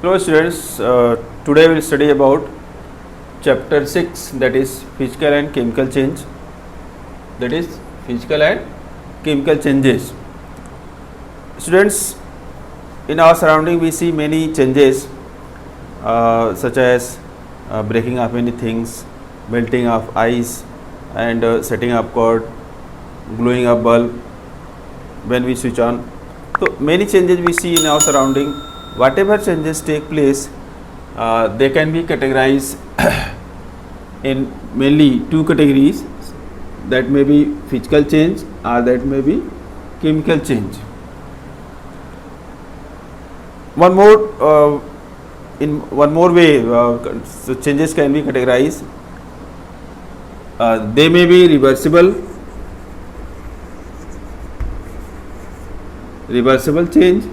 Hello students, today we will study about chapter 6, that is physical and chemical change, that is physical and chemical changes. Students, in our surrounding we see many changes such as breaking of many things, melting of ice and setting up cord, glowing up bulb when we switch on. So many changes we see in our surrounding. Whatever changes take place, they can be categorized in mainly two categories, that may be physical change or that may be chemical change. One more way, so changes can be categorized. They may be reversible change.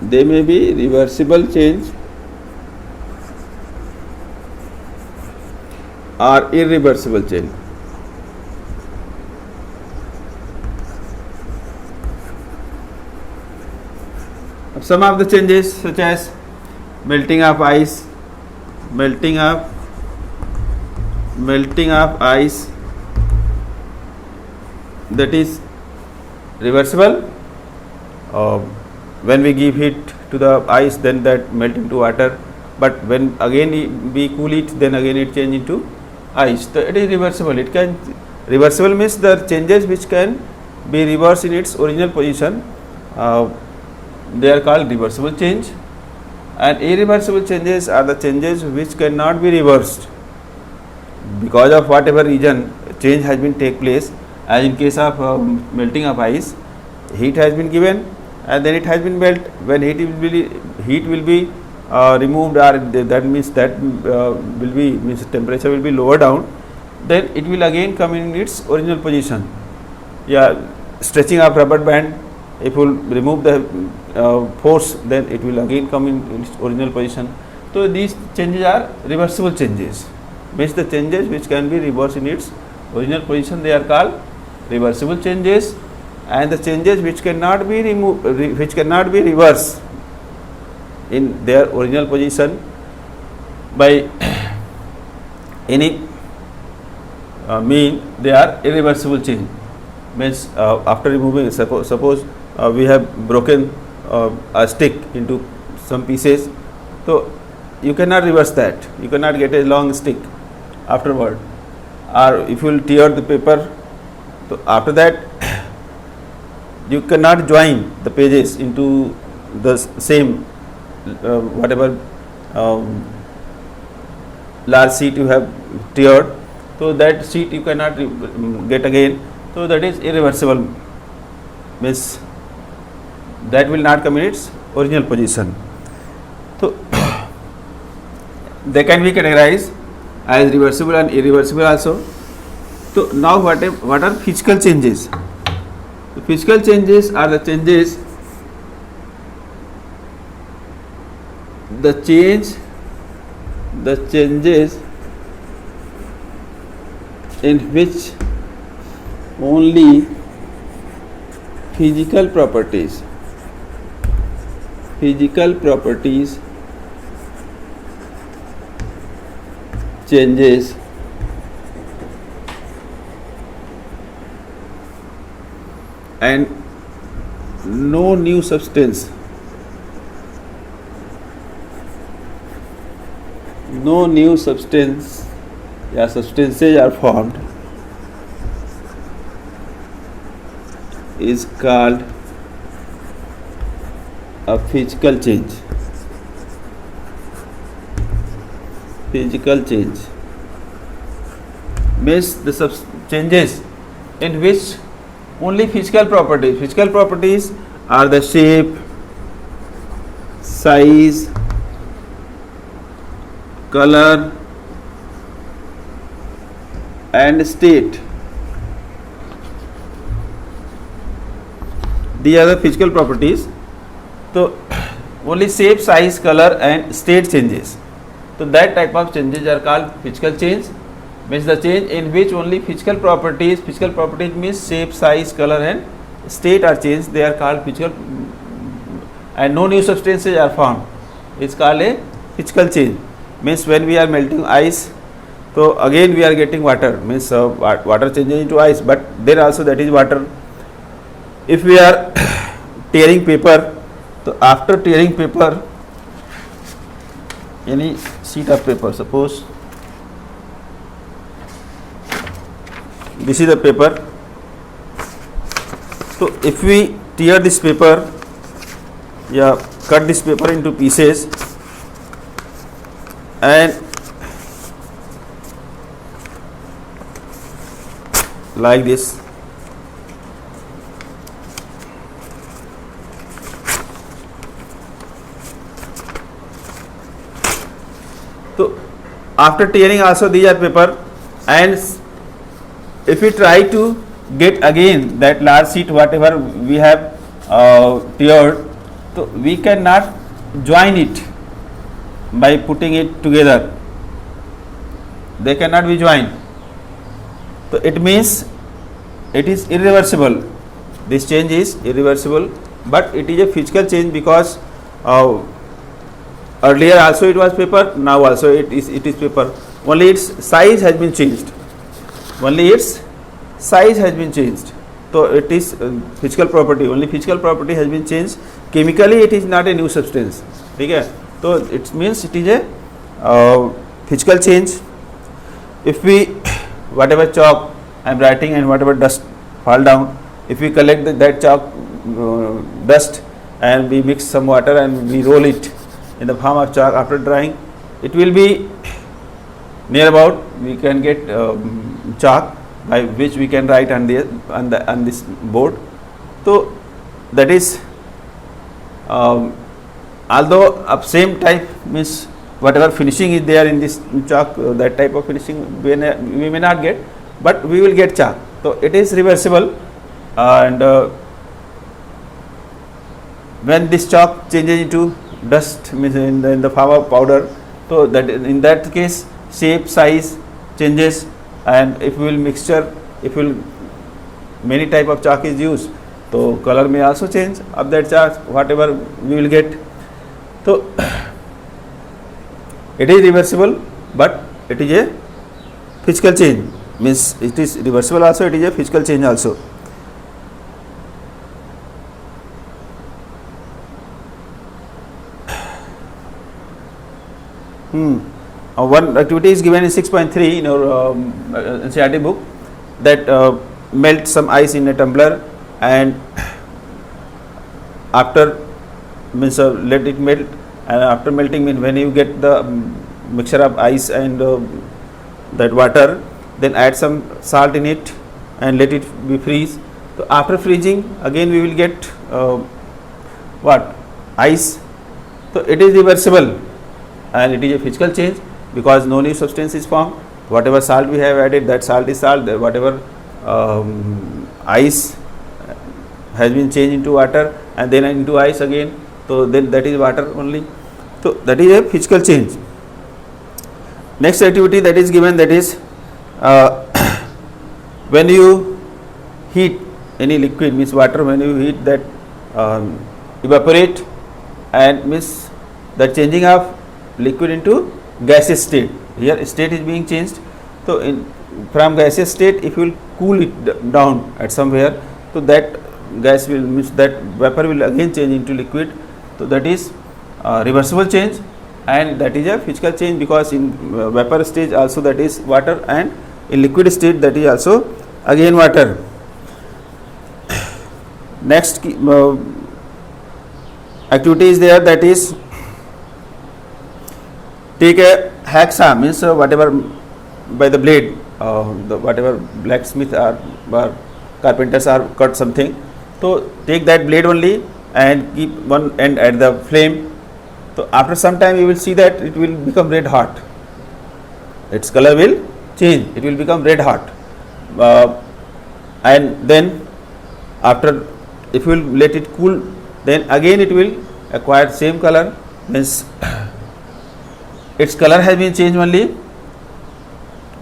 They may be reversible change or irreversible change. Some of the changes such as melting of ice, that is reversible. When we give heat to the ice, then that melt into water, but when again we cool it, then again it change into ice. So it is reversible. Reversible means the changes which can be reversed in its original position. They are called reversible change, and irreversible changes are the changes which cannot be reversed because of whatever reason change has been take place. As in case of melting of ice, heat has been given and then it has been melt. When heat will be removed, or that means temperature will be lower down, then it will again come in its original position. Stretching of rubber band, if you remove the force, then it will again come in its original position. So these changes are reversible changes, means the changes which can be reversed in its original position, they are called reversible changes. And the changes which cannot be reversed in their original position by any mean, they are irreversible change. Means after removing, suppose we have broken a stick into some pieces, so you cannot reverse that. You cannot get a long stick afterward. Or if you will tear the paper, so after that you cannot join the pages into the same whatever large sheet you have teared, so that sheet you cannot get again. So that is irreversible, means that will not come in its original position. So they can be categorized as reversible and irreversible also. So now what are physical changes? The physical changes are the changes in which only physical properties changes and no new substances are formed is called a physical change. Physical change means the changes in which only physical properties are the shape, size, color and state. These are the physical properties. So only shape, size, color and state changes. So that type of changes are called physical change. Means the change in which only physical properties means shape, size, color and state are changed. They are called and no new substances are formed. It's called a physical change. Means when we are melting ice, so again we are getting water, means water changes into ice, but there also that is water. If we are tearing paper, so after tearing paper, any sheet of paper, suppose this is the paper, so if we tear this paper, cut this paper into pieces and like this, so after tearing also these are paper, and if we try to get again that large sheet whatever we have teared, so we cannot join it by putting it together, they cannot be joined. So it means it is irreversible, this change is irreversible, but it is a physical change because earlier also it was paper, now also it is paper, only its size has been changed, only its size has been changed. So it is physical property, only physical property has been changed, chemically it is not a new substance. Okay, so it means it is a physical change. If we whatever chalk I am writing and whatever dust fall down, if we collect that chalk dust and we mix some water and we roll it in the form of chalk, after drying it will be near about, we can get chalk by which we can write on this board. So that is although of same type, means whatever finishing is there in this chalk, that type of finishing we may not get, but we will get chalk. So it is reversible, and when this chalk changes into dust, means in the form of powder, so that in that case shape, size changes, and if we will mixture, if will many type of chalk is used, so color may also change of that chalk whatever we will get. So it is reversible, but it is a physical change, means it is reversible also, it is a physical change also. One activity is given in 6.3 in our NCERT book, that melt some ice in a tumbler and after, means let it melt, and after melting, means when you get the mixture of ice and that water, then add some salt in it and let it be freeze. So after freezing again we will get what, ice. So it is reversible and it is a physical change because no new substance is formed. Whatever salt we have added, that salt is salt, whatever ice has been changed into water and then into ice again, so then that is water only. So that is a physical change. Next activity that is given, that is when you heat any liquid, means water, when you heat that evaporate, and means the changing of liquid into gaseous state. Here state is being changed. So from gaseous state, if you will cool it down at somewhere, so that gas will, means that vapor will again change into liquid. So that is reversible change, and that is a physical change because in vapor stage also that is water, and in liquid state that is also again water. Next activity is there, that is take a hacksaw, means whatever by the blade, whatever blacksmith or carpenters are cut something, so take that blade only and keep one end at the flame. So after some time you will see that it will become red hot, its color will change, it will become red hot, and then after, if you will let it cool, then again it will acquire same color, means its color has been changed only,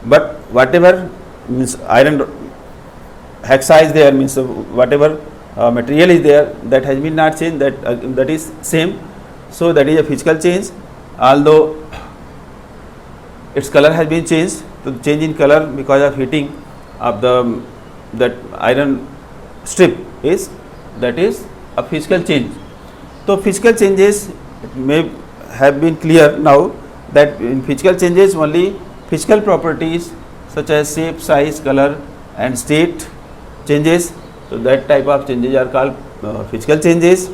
but whatever, means iron hacksaw is there, means whatever material is there, that has been not changed, that is same. So that is a physical change, although its color has been changed. So change in color because of heating of that iron strip is a physical change. So physical changes may have been clear now, that in physical changes only physical properties such as shape, size, color and state changes. So that type of changes are called physical changes.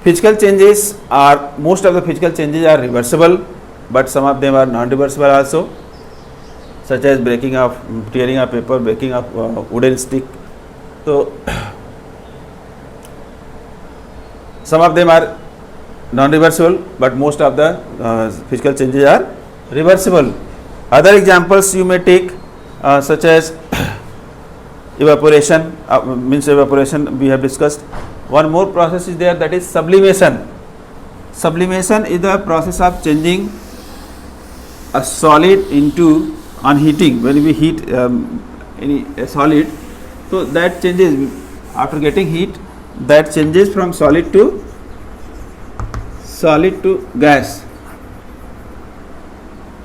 Physical changes are, most of the physical changes are reversible, but some of them are non-reversible also, such as breaking of, tearing of paper, breaking of wooden stick. So some of them are non-reversible, but most of the physical changes are reversible. Other examples you may take such as evaporation, means evaporation we have discussed. One more process is there, that is sublimation. Sublimation is the process of changing a solid into, on heating, when we heat a solid, so that changes after getting heat, that changes from solid to gas.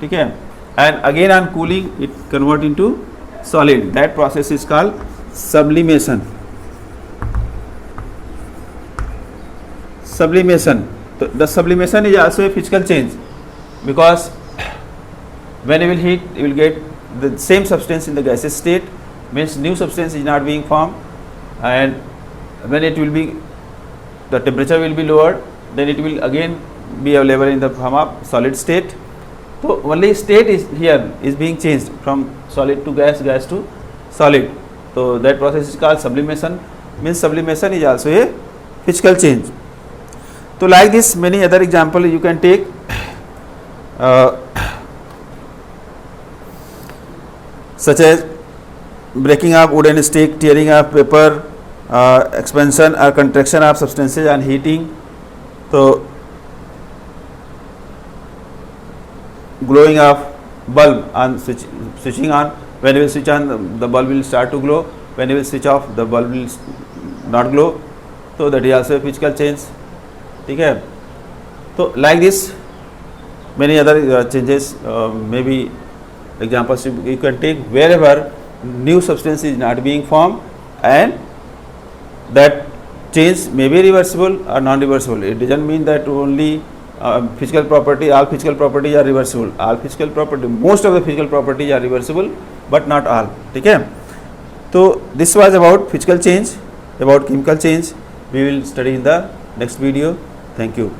Okay, and again on cooling it convert into solid. That process is called sublimation. Sublimation. The sublimation is also a physical change, because when you will heat, you will get the same substance in the gaseous state, means new substance is not being formed, and when it will be, the temperature will be lowered, then it will again be available in the form of solid state. So only state is here is being changed from solid to gas, gas to solid. So that process is called sublimation. Means sublimation is also a physical change. So like this, many other examples you can take. Such as breaking of wooden stick, tearing of paper, expansion or contraction of substances and heating. So glowing of bulb and switching on, when you will switch on, the bulb will start to glow, when you will switch off, the bulb will not glow. So that is also a physical change. Okay. So like this, many other changes, maybe examples you can take, wherever new substance is not being formed, and that change may be reversible or non-reversible. It doesn't mean that only physical property, all physical properties are reversible. All physical property, most of the physical properties are reversible, but not all. Okay. So this was about physical change. About chemical change we will study in the next video. Thank you.